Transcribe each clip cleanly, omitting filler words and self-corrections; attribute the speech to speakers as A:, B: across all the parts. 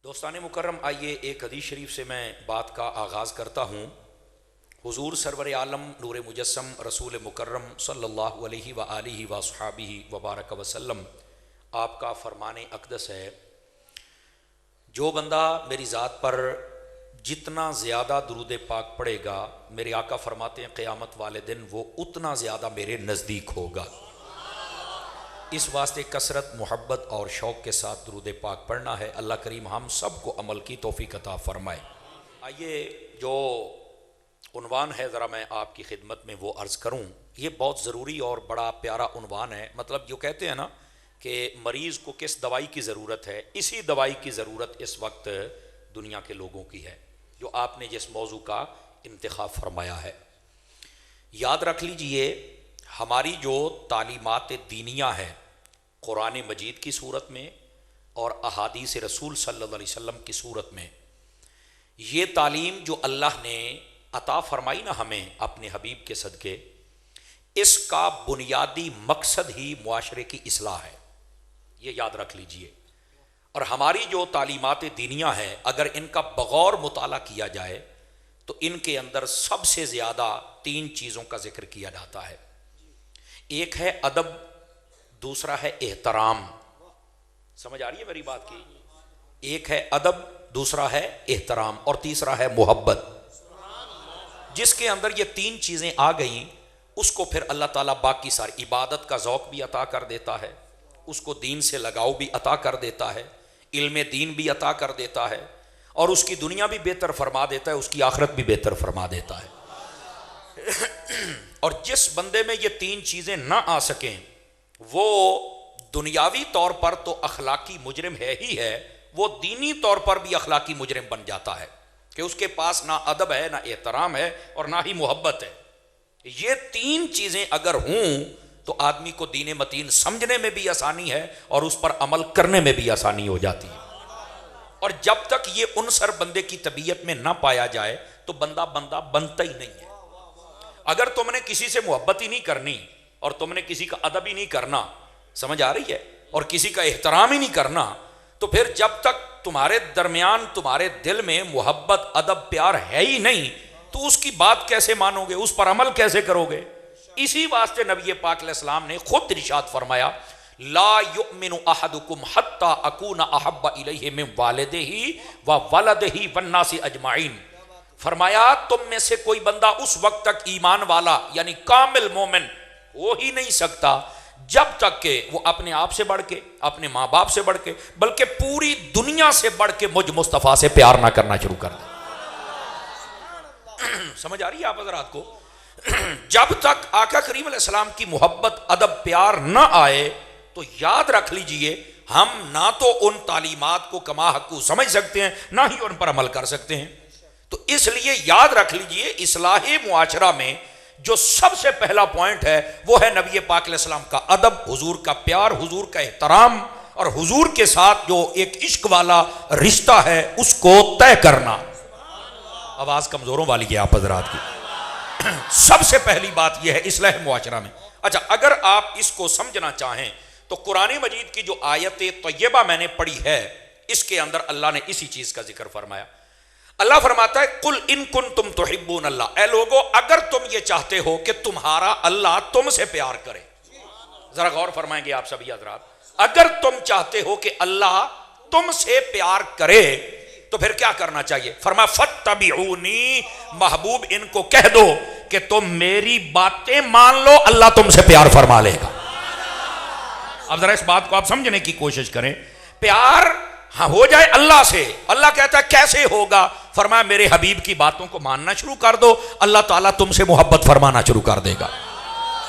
A: دوستان مکرم، آئیے ایک حدیث شریف سے میں بات کا آغاز کرتا ہوں۔ حضور سرور عالم نور مجسم رسول مکرم صلی اللہ علیہ وآلہ وصحابہ وبارک وسلم آپ کا فرمان اقدس ہے، جو بندہ میری ذات پر جتنا زیادہ درود پاک پڑھے گا، میرے آقا فرماتے ہیں قیامت والے دن وہ اتنا زیادہ میرے نزدیک ہوگا۔ اس واسطے کثرت محبت اور شوق کے ساتھ درود پاک پڑھنا ہے۔ اللہ کریم ہم سب کو عمل کی توفیق عطا فرمائے۔ آئیے جو عنوان ہے ذرا میں آپ کی خدمت میں وہ عرض کروں۔ یہ بہت ضروری اور بڑا پیارا عنوان ہے۔ مطلب جو کہتے ہیں نا کہ مریض کو کس دوائی کی ضرورت ہے، اسی دوائی کی ضرورت اس وقت دنیا کے لوگوں کی ہے، جو آپ نے جس موضوع کا انتخاب فرمایا ہے۔ یاد رکھ لیجئے، ہماری جو تعلیمات دینیہ ہے قرآن مجید کی صورت میں اور احادیث رسول صلی اللہ علیہ وسلم کی صورت میں، یہ تعلیم جو اللہ نے عطا فرمائی نا ہمیں اپنے حبیب کے صدقے، اس کا بنیادی مقصد ہی معاشرے کی اصلاح ہے، یہ یاد رکھ لیجئے۔ اور ہماری جو تعلیمات دینیہ ہیں، اگر ان کا بغور مطالعہ کیا جائے تو ان کے اندر سب سے زیادہ 3 چیزوں کا ذکر کیا جاتا ہے۔ ایک ہے ادب، دوسرا ہے احترام۔ سمجھ آ رہی ہے میری بات کی؟ ایک ہے ادب، دوسرا ہے احترام، اور تیسرا ہے محبت۔ جس کے اندر یہ 3 چیزیں آ گئیں، اس کو پھر اللہ تعالیٰ باقی ساری عبادت کا ذوق بھی عطا کر دیتا ہے، اس کو دین سے لگاؤ بھی عطا کر دیتا ہے، علم دین بھی عطا کر دیتا ہے، اور اس کی دنیا بھی بہتر فرما دیتا ہے، اس کی آخرت بھی بہتر فرما دیتا ہے۔ اور جس بندے میں یہ 3 چیزیں نہ آ سکیں، وہ دنیاوی طور پر تو اخلاقی مجرم ہے ہی ہے، وہ دینی طور پر بھی اخلاقی مجرم بن جاتا ہے کہ اس کے پاس نہ ادب ہے، نہ احترام ہے، اور نہ ہی محبت ہے۔ یہ 3 چیزیں اگر ہوں تو آدمی کو دین متین سمجھنے میں بھی آسانی ہے اور اس پر عمل کرنے میں بھی آسانی ہو جاتی ہے۔ اور جب تک یہ عنصر بندے کی طبیعت میں نہ پایا جائے تو بندہ بنتا ہی نہیں ہے۔ اگر تم نے کسی سے محبت ہی نہیں کرنی اور تم نے کسی کا ادب ہی نہیں کرنا، سمجھ آ رہی ہے، اور کسی کا احترام ہی نہیں کرنا، تو پھر جب تک تمہارے درمیان تمہارے دل میں محبت ادب پیار ہے ہی نہیں تو اس کی بات کیسے مانو گے، اس پر عمل کیسے کرو گے؟ اسی واسطے نبی پاک علیہ السلام نے خود ارشاد فرمایا، لا یؤمن احدکم حتی اکون احب الیہ من والدہ وولدہ والناس اجمعین۔ فرمایا تم میں سے کوئی بندہ اس وقت تک ایمان والا یعنی کامل مومن ہو ہی نہیں سکتا جب تک کہ وہ اپنے آپ سے بڑھ کے، اپنے ماں باپ سے بڑھ کے، بلکہ پوری دنیا سے بڑھ کے مجھ مصطفیٰ سے پیار نہ کرنا شروع کر دے۔ سمجھ آ رہی ہے آپ حضرات کو؟ جب تک آقا کریم علیہ السلام کی محبت ادب پیار نہ آئے تو یاد رکھ لیجئے ہم نہ تو ان تعلیمات کو کما حقو سمجھ سکتے ہیں، نہ ہی ان پر عمل کر سکتے ہیں۔ تو اس لیے یاد رکھ لیجئے، اصلاح معاشرہ میں جو سب سے پہلا پوائنٹ ہے وہ ہے نبی پاک علیہ السلام کا ادب، حضور کا پیار، حضور کا احترام، اور حضور کے ساتھ جو ایک عشق والا رشتہ ہے اس کو طے کرنا۔ آواز کمزوروں والی ہے آپ حضرات کی۔ سب سے پہلی بات یہ ہے اصلاح معاشرہ میں۔ اچھا، اگر آپ اس کو سمجھنا چاہیں تو قرآن مجید کی جو آیت طیبہ میں نے پڑھی ہے، اس کے اندر اللہ نے اسی چیز کا ذکر فرمایا۔ اللہ فرماتا ہے قل ان کنتم تحبون اللہ، اے لوگو اگر تم یہ چاہتے ہو کہ تمہارا اللہ تم سے پیار کرے۔ ذرا غور فرمائیں گے آپ سبھی حضرات، اگر تم چاہتے ہو کہ اللہ تم سے پیار کرے تو پھر کیا کرنا چاہیے؟ فرمایا فاتبعونی، محبوب ان کو کہہ دو کہ تم میری باتیں مان لو، اللہ تم سے پیار فرما لے گا۔ اب ذرا اس بات کو آپ سمجھنے کی کوشش کریں، پیار ہاں ہو جائے اللہ سے۔ اللہ کہتا ہے کیسے ہوگا؟ فرمایا میرے حبیب کی باتوں کو ماننا شروع کر دو، اللہ تعالیٰ تم سے محبت فرمانا شروع کر دے گا۔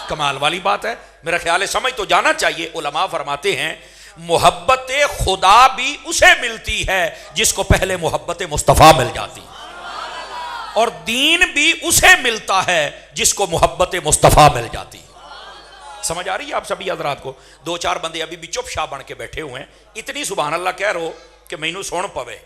A: کمال والی بات ہے، میرا خیال ہے سمجھ تو جانا چاہیے۔ علماء فرماتے ہیں محبت خدا بھی اسے ملتی ہے جس کو پہلے محبت مصطفیٰ مل جاتی ہے، اور دین بھی اسے ملتا ہے جس کو محبت مصطفیٰ مل جاتی ہے۔ سمجھ آ رہی ہے آپ سبھی حضرات کو؟ 2-4 بندے ابھی بھی چپ شاہ بن کے بیٹھے ہوئے ہیں، اتنی سبحان اللہ کہہ رہو کہ مینوں سن پوے۔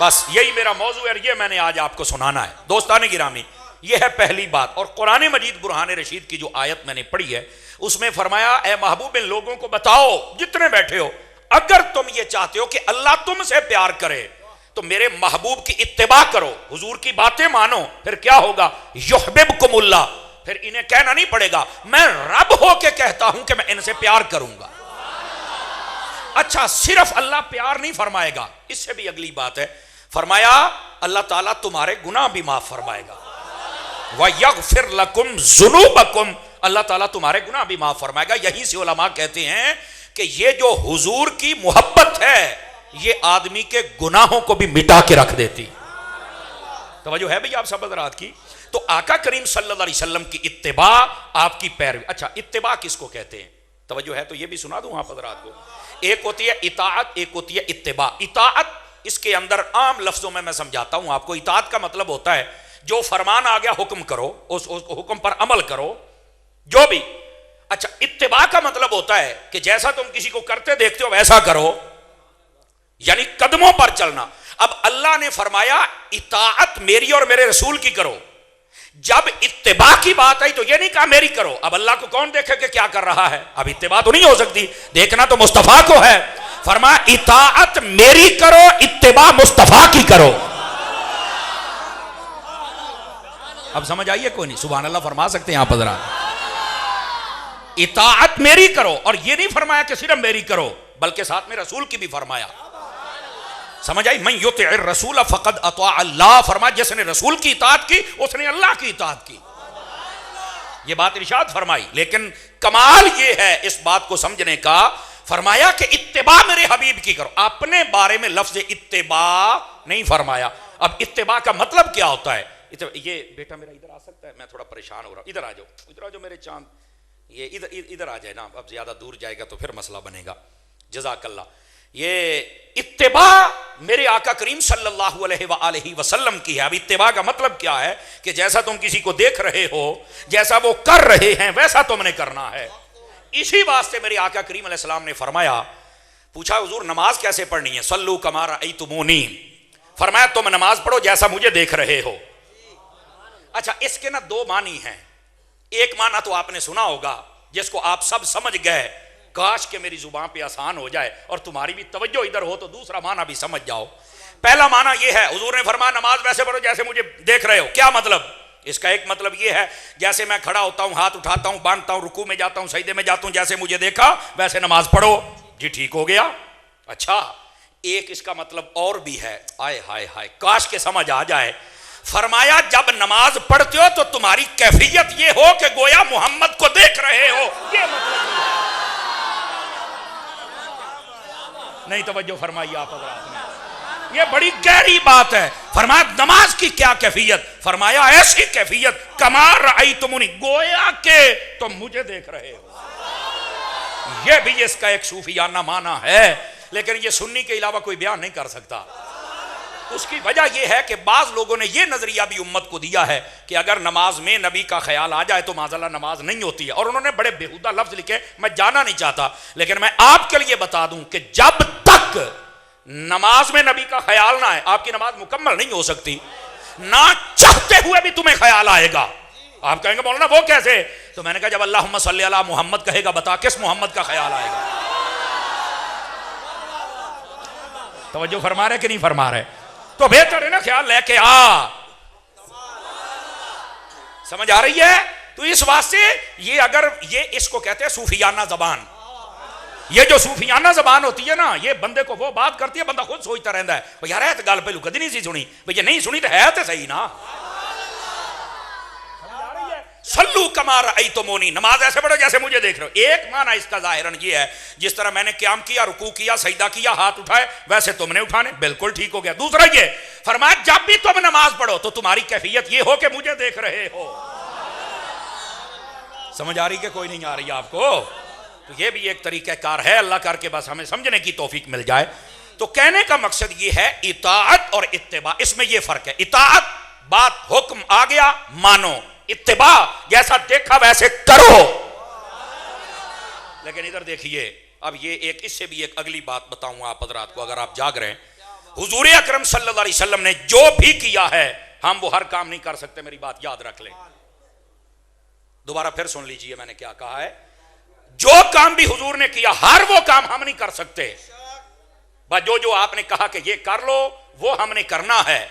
A: بس یہی میرا موضوع ہے، یہ میں نے آج آپ کو سنانا ہے۔ دوستان گرامی، یہ ہے پہلی بات۔ اور قرآن مجید برہان رشید کی جو آیت میں نے پڑھی ہے اس میں فرمایا اے محبوب ان لوگوں کو بتاؤ جتنے بیٹھے ہو، اگر تم یہ چاہتے ہو کہ اللہ تم سے پیار کرے تو میرے محبوب کی اتباع کرو، حضور کی باتیں مانو، پھر کیا ہوگا؟ یحببکم اللہ، پھر انہیں کہنا نہیں پڑے گا میں رب ہو کے کہتا ہوں کہ میں ان سے پیار کروں گا۔ اچھا، صرف اللہ پیار نہیں فرمائے گا، اس سے بھی اگلی بات ہے، فرمایا اللہ تعالیٰ تمہارے گناہ بھی معاف فرمائے گا، وَيَغْفِرْ لَكُمْ ذُنُوبَكُمْ، اللہ تعالیٰ تمہارے گناہ بھی معاف فرمائے گا۔ یہیں سے علماء کہتے ہیں کہ یہ جو حضور کی محبت ہے یہ آدمی کے گناہوں کو بھی مٹا کے رکھ دیتی۔ توجہ ہے بھئی آپ سب حضرات کی؟ تو آقا کریم صلی اللہ علیہ وسلم کی اتباع، آپ کی پیروی۔ اچھا، اتباع کس کو کہتے ہیں؟ توجہ ہے تو یہ بھی سنا دوں آپ حضرات کو۔ ایک ہوتی ہے اطاعت، ایک ہوتی ہے اتباع۔ اطاعت اس کے اندر عام لفظوں میں سمجھاتا ہوں آپ کو۔ اطاعت کا مطلب ہوتا ہے جو فرمان آ گیا حکم کرو، اس حکم پر عمل کرو جو بھی۔ اچھا، اتباع کا مطلب ہوتا ہے کہ جیسا تم کسی کو کرتے دیکھتے ہو ویسا کرو، یعنی قدموں پر چلنا۔ اب اللہ نے فرمایا اطاعت میری اور میرے رسول کی کرو، جب اتباع کی بات آئی تو یہ نہیں کہا میری کرو۔ اب اللہ کو کون دیکھے کہ کیا کر رہا ہے؟ اب اتباع تو نہیں ہو سکتی، دیکھنا تو مصطفیٰ کو ہے۔ فرمایا اطاعت میری کرو، اتباع مصطفیٰ کی کرو۔ اب سمجھ آئیے کوئی نہیں؟ سبحان اللہ فرما سکتے ہیں آپ حضرات؟ اطاعت میری کرو، اور یہ نہیں فرمایا کہ صرف میری کرو بلکہ ساتھ میں رسول کی بھی فرمایا۔ سمجھ آئی؟ من یطع الرسول فقد اطاع اللہ، فرمایا جس نے رسول کی اطاعت کی اس نے اللہ کی اطاعت کی۔ یہ بات ارشاد فرمائی، لیکن کمال یہ ہے اس بات کو سمجھنے کا، فرمایا کہ اتباع میرے حبیب کی کرو، اپنے بارے میں لفظ اتباع نہیں فرمایا۔ اب اتباع کا مطلب کیا ہوتا ہے؟ یہ بیٹا میرا ادھر آ سکتا ہے؟ میں تھوڑا پریشان ہو رہا ہوں، ادھر آ جاؤ، ادھر آ جاؤ میرے چاند، یہ ادھر آ جائے نا، اب زیادہ دور جائے گا تو پھر مسئلہ بنے گا۔ جزاک اللہ۔ یہ اتباع میرے آقا کریم صلی اللہ علیہ وآلہ وسلم کی ہے۔ اب اتباع کا مطلب کیا ہے کہ جیسا تم کسی کو دیکھ رہے ہو، جیسا وہ کر رہے ہیں ویسا تم نے کرنا ہے۔ اسی واسطے میرے آقا کریم علیہ السلام نے فرمایا، پوچھا حضور نماز کیسے پڑھنی ہے؟ صلو کما رأیتمونی، فرمایا تم نماز پڑھو جیسا مجھے دیکھ رہے ہو۔ اچھا، اس کے نا دو معنی ہیں۔ ایک معنی تو آپ نے سنا ہوگا جس کو آپ سب سمجھ گئے، کاش کہ میری زبان پہ آسان ہو جائے اور تمہاری بھی توجہ ادھر ہو تو دوسرا معنی بھی سمجھ جاؤ۔ پہلا معنی یہ ہے، حضور نے فرمایا نماز ویسے پڑھو جیسے مجھے دیکھ رہے ہو۔ کیا مطلب؟ اس کا ایک مطلب یہ ہے جیسے میں کھڑا ہوتا ہوں، ہاتھ اٹھاتا ہوں، باندھتا ہوں، رکوع میں جاتا ہوں، سجدے میں جاتا ہوں، جیسے مجھے دیکھا ویسے نماز پڑھو۔ جی ٹھیک ہو گیا۔ اچھا، ایک اس کا مطلب اور بھی ہے، آئے ہائے ہائے کاش کہ سمجھ آ جائے۔ فرمایا جب نماز پڑھتے ہو تو تمہاری کیفیت یہ ہو کہ گویا محمد کو دیکھ رہے ہو۔ یہ مطلب نہیں، توجہ فرمائیے آپ حضرات نے، یہ بڑی گہری بات ہے۔ فرمایا نماز کی کیا کیفیت؟ فرمایا ایسی کیفیت کما رأیتمونی، گویا کہ تم مجھے دیکھ رہے ہو۔ یہ بھی اس کا ایک صوفیانہ معنی ہے، لیکن یہ سنی کے علاوہ کوئی بیان نہیں کر سکتا۔ اس کی وجہ یہ ہے کہ بعض لوگوں نے یہ نظریہ بھی امت کو دیا ہے کہ اگر نماز میں نبی کا خیال آ جائے تو معاذ اللہ نماز نہیں ہوتی ہے، اور انہوں نے بڑے بےہودہ لفظ لکھے، میں جانا نہیں چاہتا، لیکن میں آپ کے لیے بتا دوں کہ جب تک نماز میں نبی کا خیال نہ آئے آپ کی نماز مکمل نہیں ہو سکتی۔ نہ چاہتے ہوئے بھی تمہیں خیال آئے گا۔ آپ کہیں گے مولانا وہ کیسے؟ تو میں نے کہا جب اللہم صلی علی محمد کہے گا بتا کس محمد کا خیال آئے گا؟ توجہ فرما رہے کہ نہیں فرما رہے؟ تو بہتر ہے نا خیال لے کے آ۔ سمجھ آ رہی ہے؟ تو اس واسطے یہ اگر یہ اس کو کہتے ہیں صوفیانہ زبان۔ یہ جو صوفیانہ زبان ہوتی ہے نا، یہ بندے کو وہ بات کرتی ہے بندہ خود سوچتا رہتا ہے بھئی یار ہے تو گل پہلو کدی نہیں سی سنی، بھئی یہ نہیں سنی تو ہے تو صحیح نا۔ صلو کما رأیتمونی، نماز ایسے پڑھو جیسے مجھے دیکھ رہے ہو۔ ایک معنی اس کا ظاہراً یہ ہے جس طرح میں نے قیام کیا، رکوع کیا، سجدہ کیا، ہاتھ اٹھائے ویسے تم نے اٹھانے، بالکل ٹھیک ہو گیا۔ دوسرا یہ فرمایا جب بھی تم نماز پڑھو تو تمہاری کیفیت یہ ہو کہ مجھے دیکھ رہے ہو۔ سمجھ آ رہی کہ کوئی نہیں آ رہی آپ کو؟ تو یہ بھی ایک طریقہ کار ہے، اللہ کر کے بس ہمیں سمجھنے کی توفیق مل جائے۔ تو کہنے کا مقصد یہ ہے اطاعت اور اتباع، اس میں یہ فرق ہے۔ اطاعت بات حکم آ گیا مانو، اتباع جیسا دیکھا ویسے کرو۔ لیکن ادھر دیکھیے، اب یہ ایک اس سے بھی ایک اگلی بات بتاؤں آپ حضرات کو اگر آپ جاگ رہے ہیں۔ حضور اکرم صلی اللہ علیہ وسلم نے جو بھی کیا ہے ہم وہ ہر کام نہیں کر سکتے، میری بات یاد رکھ لیں۔ دوبارہ پھر سن لیجئے میں نے کیا کہا ہے۔ جو کام بھی حضور نے کیا ہر وہ کام ہم نہیں کر سکتے، بس جو آپ نے کہا کہ یہ کر لو وہ ہم نے کرنا ہے،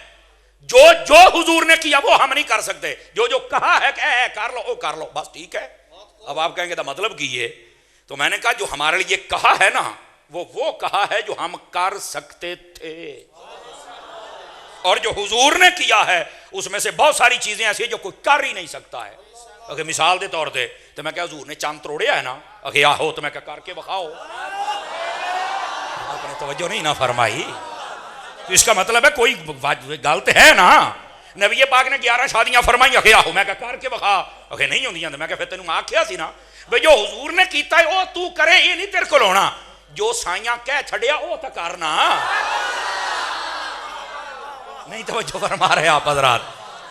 A: جو حضور نے کیا وہ ہم نہیں کر سکتے، جو کہا ہے کہ کر لو وہ کر لو، بس ٹھیک ہے۔ اب آپ کہیں گے دا مطلب کی ہے، تو میں نے کہا جو ہمارے لیے کہا ہے نا وہ کہا ہے جو ہم کر سکتے تھے، اور جو حضور نے کیا ہے اس میں سے بہت ساری چیزیں ایسی ہیں جو کوئی کر ہی نہیں سکتا ہے۔ اگر مثال دے طور پہ تو میں کہا حضور نے چاند توڑیا ہے نا، اگر آہو تو میں کہا کر کے بخاؤ، آپ نے توجہ نہیں نہ فرمائی، تو اس کا مطلب ہے کوئی غلط ہے نا۔ نبی پاک نے 11 شادیاں فرمائی، اگر آہو میں کہا کر کے بخا، اگر نہیں ہوندیاں تو میں کہا پھر تینوں آکھیا سی نا بھئی جو حضور نے کیتا ہے وہ تو کرے، یہ نہیں تیرے کو ہونا، جو سائیاں کہہ چھڑیا وہ تو کرنا۔ نہیں توجہ فرما رہے آپ حضرات؟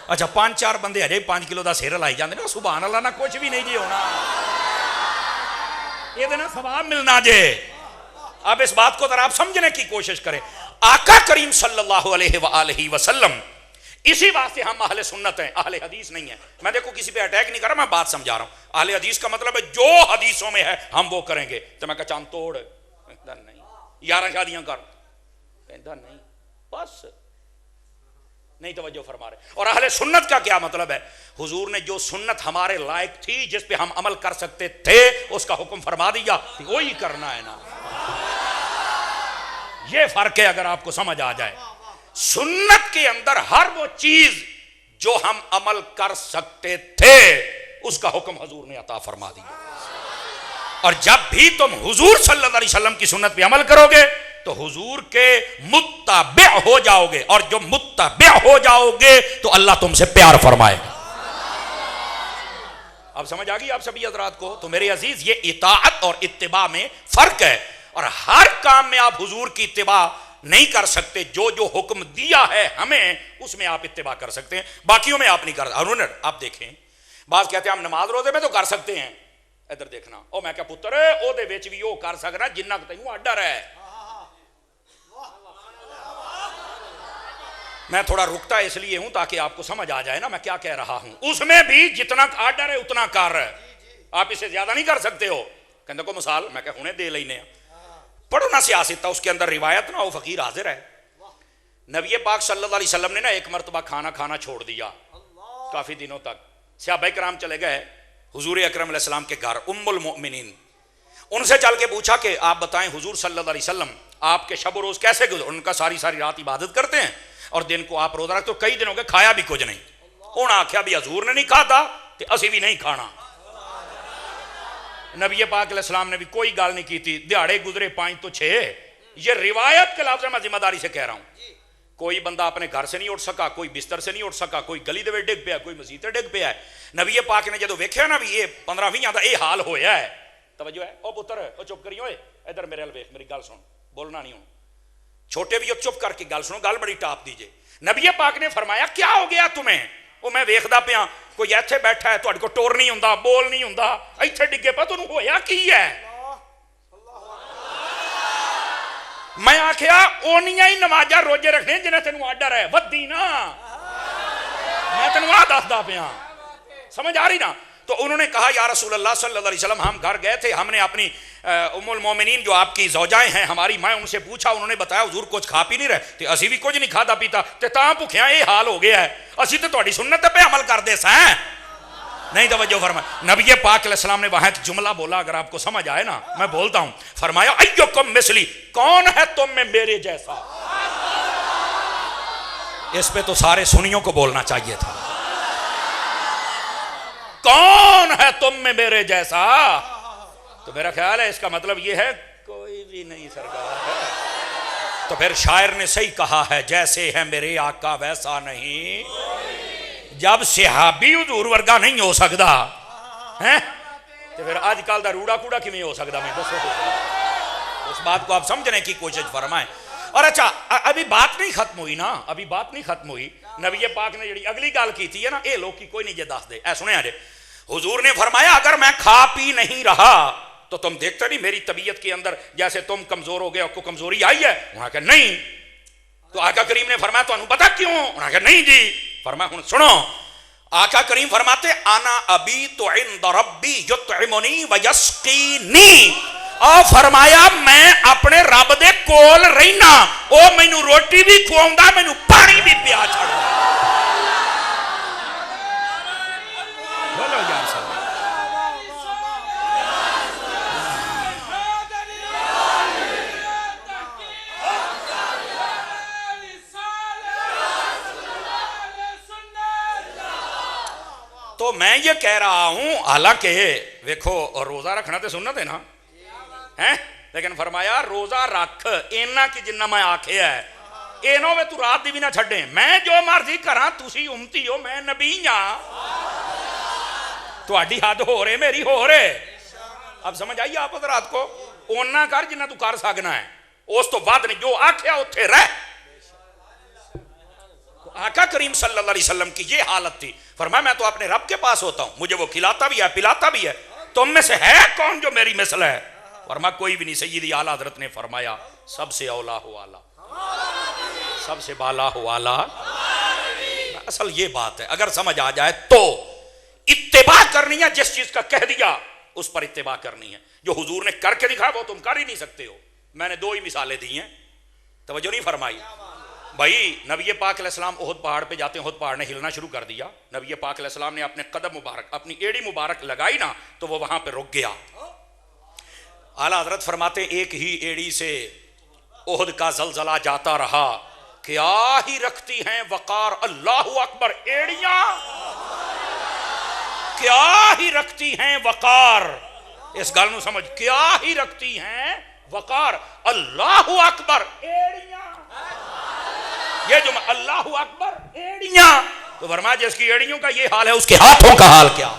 A: اچھا 5-4 بندے ہجے 5 کلو دا سیر لائی جاندے نا، سبحان اللہ نہ کچھ بھی نہیں جی ہونا، یہ دینا ثواب ملنا جے۔ اب اس بات کو ذرا آپ سمجھنے کی کوشش کریں، آقا کریم صلی اللہ علیہ وآلہ وسلم، اسی واسطے ہم اہل سنت ہیں، اہل حدیث نہیں ہیں۔ میں دیکھو کسی پہ اٹیک نہیں کر رہا، میں بات سمجھا رہا ہوں۔ اہل حدیث کا مطلب ہے جو حدیثوں میں ہے ہم وہ کریں گے۔ تو میں کہا چاند توڑ، کہتا نہیں، 11 شادیاں کر، کہتا نہیں، بس نہیں توجہ فرما رہے۔ اور اہل سنت کا کیا مطلب ہے؟ حضور نے جو سنت ہمارے لائق تھی، جس پہ ہم عمل کر سکتے تھے، اس کا حکم فرما دیا، وہی کرنا ہے نا۔ یہ فرق ہے اگر آپ کو سمجھ آ جائے۔ سنت کے اندر ہر وہ چیز جو ہم عمل کر سکتے تھے اس کا حکم حضور نے عطا فرما دیا، اور جب بھی تم حضور صلی اللہ علیہ وسلم کی سنت پہ عمل کرو گے تو حضور کے متبع ہو جاؤ گے، اور جو متبع ہو جاؤ گے تو اللہ تم سے پیار فرمائے گا۔ اب سمجھ آگئی آپ سبھی حضرات کو؟ تو میرے عزیز یہ اطاعت اور اتباع میں فرق ہے، اور ہر کام میں آپ حضور کی اتباع نہیں کر سکتے، جو حکم دیا ہے ہمیں اس میں آپ اتباع کر سکتے ہیں، باقیوں میں آپ نہیں کر سکتے۔ آپ دیکھیں بعض کہتے ہیں ہم نماز روزے میں تو کر سکتے ہیں، ادھر دیکھنا، او میں کہا پتر او دے وچ بھی وہ کر سکنا جنہ تینوں آڈر ہے۔ میں تھوڑا رکتا اس لیے ہوں تاکہ آپ کو سمجھ آ جائے نا میں کیا کہہ رہا ہوں۔ اس میں بھی جتنا آڈر ہے اتنا کر ہے، آپ اسے زیادہ نہیں کر سکتے ہو۔ کہندے کو مثال میں کہا ہنے دے لینے، پڑھو نا سیاست اس کے اندر روایت نا، وہ فقیر حاضر ہے۔ نبی پاک صلی اللہ علیہ وسلم نے نا ایک مرتبہ کھانا چھوڑ دیا کافی دنوں تک، صحابہ کرام چلے گئے حضور اکرم علیہ السلام کے گھر، ام المؤمنین، ان سے چل کے پوچھا کہ آپ بتائیں حضور صلی اللہ علیہ وسلم آپ کے شب و روز کیسے گزر؟ ان کا ساری رات عبادت کرتے ہیں اور دن کو آپ روزہ رکھتے، تو کئی دنوں کے کھایا بھی کچھ نہیں۔ انہوں نے آخیا بھی حضور نے نہیں کھا تھا تو اسی بھی نہیں کھانا۔ نبی پاک علیہ السلام نے بھی کوئی گال نہیں کی تھی، دیہڑے گزرے 5 تو 6، یہ روایت کے لفظ میں ذمہ داری سے کہہ رہا ہوں۔ کوئی بندہ اپنے گھر سے نہیں اٹھ سکا، کوئی بستر سے نہیں اٹھ سکا، کوئی گلی دے ڈگ پیا، کوئی مسجد تے ڈگ پیا ہے۔ نبی پاک نے جدو ویکھیا نا بھی یہ 15-20 دا یہ حال ہویا ہے، توجہ ہے، او پتر او چپ کری، ہوئے ادھر میرے ال ویکھ، میری گل سن، بولنا نہیں ہوں، چھوٹے بھی چپ کر کے گل سنو، گل بڑی ٹاپ دیجئے۔ نبی پاک نے فرمایا کیا ہو گیا تمہیں؟ وہ میں ویکھدا پیا کوئی ایتھے بیٹھا ہے تہاڈے کو ٹور نہیں ہوندا، بول نہیں ہوندا، ایتھے ڈگے پا، تانوں ہویا کی ہے؟ میں آکھیا اونیاں ہی نمازاں روزے رکھنے جنہیں تینوں آڈر ہے، ودی نا، میں تینوں آ دسدا پیا، سمجھ آ رہی نا؟ تو انہوں نے کہا یا رسول اللہ صلی اللہ علیہ وسلم ہم گھر گئے تھے، ہم نے اپنی ام المومنین جو آپ کی زوجائیں ہیں ہماری، میں ان سے پوچھا، انہوں نے بتایا حضور کچھ کھا پی نہیں رہے تے اسی بھی کچھ نہیں کھادا پیتا تے تاں بھکھیاں یہ حال ہو گیا ہے، اسی تے تہاڈی سنت پہ عمل کردے سیں۔ نہیں توجہ فرمایا، نبی پاک علیہ السلام نے وہاں ایک جملہ بولا، اگر آپ کو سمجھ آئے نا میں بولتا ہوں، فرمایا ایکم مثلی، کون ہے تم میں میرے جیسا؟ اس پہ تو سارے سنیوں کو بولنا چاہیے تھا، کون ہے تم میں میرے جیسا؟ تو میرا خیال ہے اس کا مطلب یہ ہے کوئی بھی نہیں سرکار ہے۔ تو پھر شاعر نے صحیح کہا ہے، جیسے ہے میرے آقا ویسا نہیں۔ جب صحابی حضور ورگا نہیں ہو سکتا تو پھر آج کل دا روڑا کوڑا کیویں ہو سکتا؟ میں دسو اس بات کو آپ سمجھنے کی کوشش فرمائیں۔ اور اچھا ابھی بات نہیں ختم ہوئی نا، ابھی بات نہیں ختم ہوئی۔ نبی پاک نے جڑی اگلی گل کی تھی نا، اے لوگ کی کوئی نہیں جے دس دے، اے سنے آجے، حضور نے فرمایا اگر میں کھا پی نہیں رہا تو تم دیکھتے نہیں میری طبیعت کے اندر جیسے تم کمزور ہو گئے، آپ کو کمزوری آئی ہے؟ انہوں نے کہا نہیں۔ تو آقا کریم نے فرمایا تو انہوں پتا کیوں؟ انہوں نے کہا نہیں جی۔ فرمایا ہن سنو، آقا کریم فرماتے انا ابیت عند ربی یطعمنی ویسقینی، اور فرمایا میں اپنے رب دے کول رہنا، او مینوں روٹی بھی کھواوندا، مینوں پانی بھی پیا چھڑدا۔ بولو یار صاحب۔ تو میں یہ کہہ رہا ہوں، حالانکہ ویکھو روزہ رکھنا تے سنت ہے نا، ہیں؟ لیکن فرمایا روزہ رکھ اینا کی جنہ میں آکھے ہے، اینو میں تو رات دی بھی نہ چھڑیں، میں جو مرضی کراں، تسی امتی ہو، میں نبی ہاں، تو اڈی حد ہو رہے میری ہو رہے۔ اب سمجھ آئیے آپ حضرات کو، اونا کر جنہ تو کر سکنا ہے، اس تو بعد نہیں، جو آکھیا اتھے رہ۔ آقا کریم صلی اللہ علیہ وسلم کی یہ حالت تھی، فرمایا میں تو اپنے رب کے پاس ہوتا ہوں، مجھے وہ کھلاتا بھی ہے پلاتا بھی ہے، تم میں سے ہے کون جو میری مثل ہے؟ فرمایا کوئی بھی نہیں۔ سیدی اعلیٰ حضرت نے فرمایا سب سے اولا ہو اعلیٰ، سب سے بالا ہو اعلیٰ۔ اصل یہ بات ہے، اگر سمجھ آ جائے تو اتباع کرنی ہے، جس چیز کا کہہ دیا اس پر اتباع کرنی ہے، جو حضور نے کر کے دکھایا وہ تم کر ہی نہیں سکتے ہو۔ میں نے دو ہی مثالیں دی ہیں، توجہ نہیں فرمائی بھائی۔ نبی پاک علیہ السلام احد پہاڑ پہ جاتے ہیں، احد پہاڑ نے ہلنا شروع کر دیا، نبی پاک علیہ السلام نے اپنے قدم مبارک، اپنی ایڑی مبارک لگائی نا تو وہ وہاں پہ رک گیا۔ اعلیٰ حضرت فرماتے ایک ہی ایڑی سے احد کا زلزلہ جاتا رہا، کیا ہی رکھتی ہیں وقار، اللہ اکبر، ایڑیاں کیا ہی رکھتی ہیں وقار، اس گل نو سمجھ، کیا ہی رکھتی ہیں وقار، اللہ اکبر، ایڑیاں، یہ جو اللہ اکبر ایڑیاں، تو فرمایا جس کی ایڑیوں کا یہ حال ہے اس کے ہاتھوں کا حال کیا ہو۔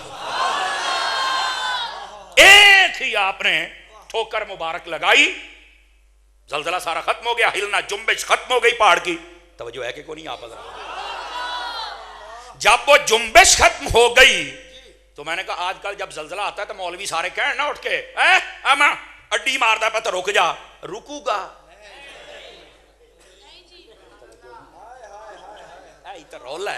A: ایک ہی آپ نے ٹھوکر مبارک لگائی، زلزلہ سارا ختم ہو گیا، ہلنا جنبش ختم ہو گئی پہاڑ کی۔ توجہ ہے کہ کوئی نہیں آپ حضرات؟ جب وہ جنبش ختم ہو گئی تو میں نے کہا آج کل جب زلزلہ آتا ہے تو مولوی سارے کہن نہ اٹھ کے اما اڈی ماردا پہ تو رک جا، رکو گا رولا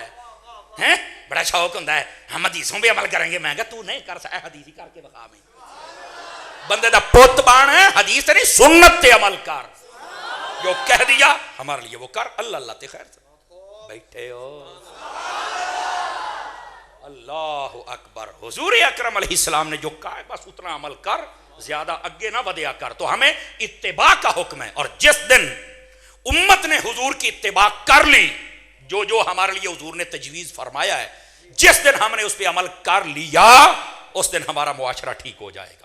A: ہے، بڑا شوق ہوتا ہے ہم حدیثوں پہ عمل کریں گے، میں کہا تو نہیں کر سکتا، حدیث ہی کر کے بخا میں بندے دا پوت بان ہے، حدیث نہیں سنت تے عمل کر، جو کہہ دیا ہمارے لیے وہ کر، اللہ اللہ تے خیر سے بیٹھے ہو۔ اللہ اکبر، حضور اکرم علیہ السلام نے جو کہا ہے بس اتنا عمل کر، زیادہ اگے نہ بدیا کر۔ تو ہمیں اتباع کا حکم ہے، اور جس دن امت نے حضور کی اتباع کر لی، جو جو ہمارے لیے حضور نے تجویز فرمایا ہے، جس دن ہم نے اس پہ عمل کر لیا اس دن ہمارا معاشرہ ٹھیک ہو جائے گا۔